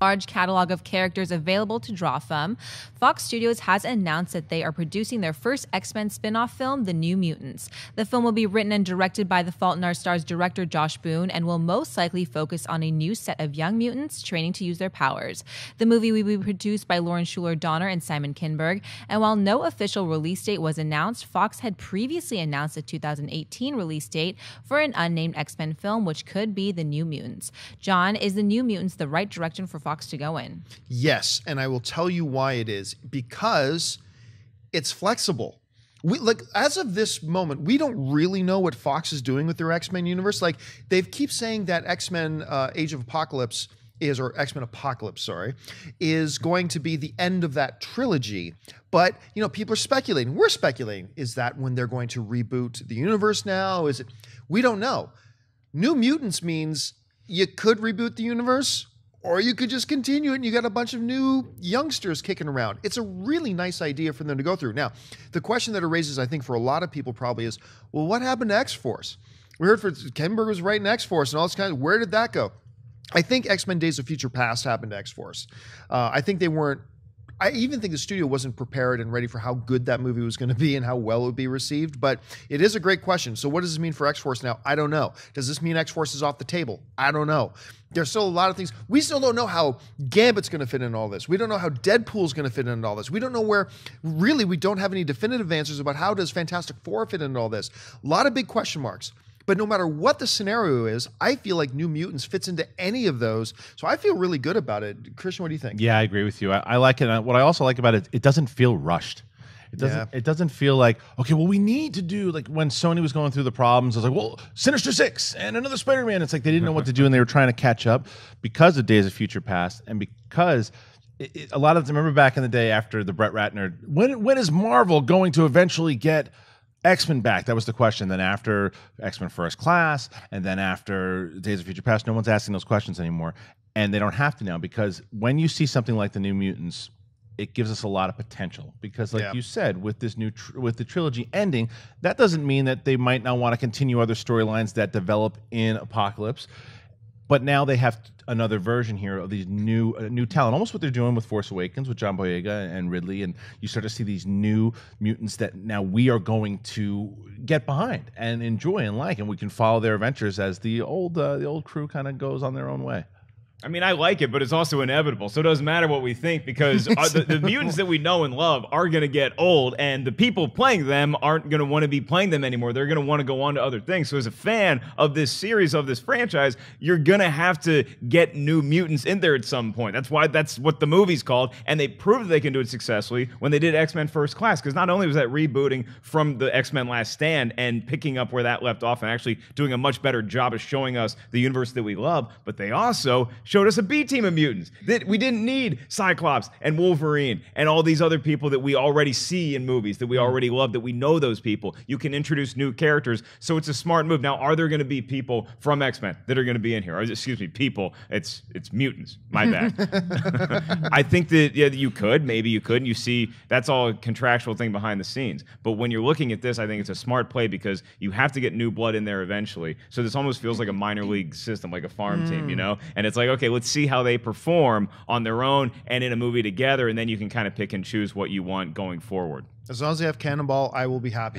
large catalog of characters available to draw from, Fox Studios has announced that they are producing their first X-Men spin-off film, The New Mutants. The film will be written and directed by The Fault in Our Stars director Josh Boone and will most likely focus on a new set of young mutants training to use their powers. The movie will be produced by Lauren Shuler Donner and Simon Kinberg, and while no official release date was announced, Fox had previously announced a 2018 release date for an unnamed X-Men film, which could be The New Mutants. John, is The New Mutants the right direction for Fox to go in? Yes, and I will tell you why it is. Because it's flexible. As of this moment, we don't really know what Fox is doing with their X-Men universe. Like, they keep saying that X-Men Age of Apocalypse or X-Men Apocalypse, sorry, is going to be the end of that trilogy. But, people are speculating. We're speculating. Is that when they're going to reboot the universe now? Is it? We don't know. New Mutants means you could reboot the universe, or you could just continue it and you got a bunch of new youngsters kicking around. It's a really nice idea for them to go through. Now, the question that it raises, I think, for a lot of people probably is, well, what happened to X-Force? We heard Kinberg was writing X-Force and all this kind of, where did that go? I think X-Men Days of Future Past happened to X-Force. I think they weren't, I even think the studio wasn't prepared and ready for how good that movie was going to be and how well it would be received. But it is a great question. So what does this mean for X-Force now? I don't know. Does this mean X-Force is off the table? I don't know. There's still a lot of things. We still don't know how Gambit's going to fit in all this. We don't know how Deadpool's going to fit in all this. We don't know where, really, we don't have any definitive answers about how does Fantastic Four fit into all this. A lot of big question marks. But no matter what the scenario is, I feel like New Mutants fits into any of those. So I feel really good about it. Christian, what do you think? Yeah, I agree with you. I like it. What I also like about it, it doesn't feel rushed. It doesn't feel like, okay, well, we need to do, like when Sony was going through the problems, I was like, well, Sinister Six and another Spider-Man. It's like they didn't know what to do and they were trying to catch up because of Days of Future Past and because a lot of them, remember back in the day after the Brett Ratner, when is Marvel going to eventually get X-Men back? That was the question. Then after X-Men First Class and then after Days of Future Past, no one's asking those questions anymore. And they don't have to now, because when you see something like The New Mutants, it gives us a lot of potential. Because like you said, with this with the trilogy ending, that doesn't mean that they might not want to continue other storylines that develop in Apocalypse. But now they have another version here of these new talent, almost what they're doing with Force Awakens with John Boyega and Ridley, and you start to see these new mutants that now we are going to get behind and enjoy and like, and we can follow their adventures as the old crew kind of goes on their own way. I mean, I like it, but it's also inevitable. So it doesn't matter what we think, because the mutants that we know and love are going to get old, and the people playing them aren't going to want to be playing them anymore. They're going to want to go on to other things. So as a fan of this series, of this franchise, you're going to have to get new mutants in there at some point. That's why that's what the movie's called, and they proved they can do it successfully when they did X-Men First Class, because not only was that rebooting from the X-Men Last Stand and picking up where that left off and actually doing a much better job of showing us the universe that we love, but they also showed us a B team of mutants that we didn't need Cyclops and Wolverine and all these other people that we already see in movies, that we already love, that we know those people. You can introduce new characters, so it's a smart move. Now, are there going to be people from X-Men that are going to be in here? Or, excuse me, people. It's mutants. My bad. I think that you could, maybe you could, and you see that's all a contractual thing behind the scenes. But when you're looking at this, I think it's a smart play, because you have to get new blood in there eventually. So this almost feels like a minor league system, like a farm team, you know? And it's like, okay, let's see how they perform on their own and in a movie together, and then you can kind of pick and choose what you want going forward. As long as they have Cannonball, I will be happy.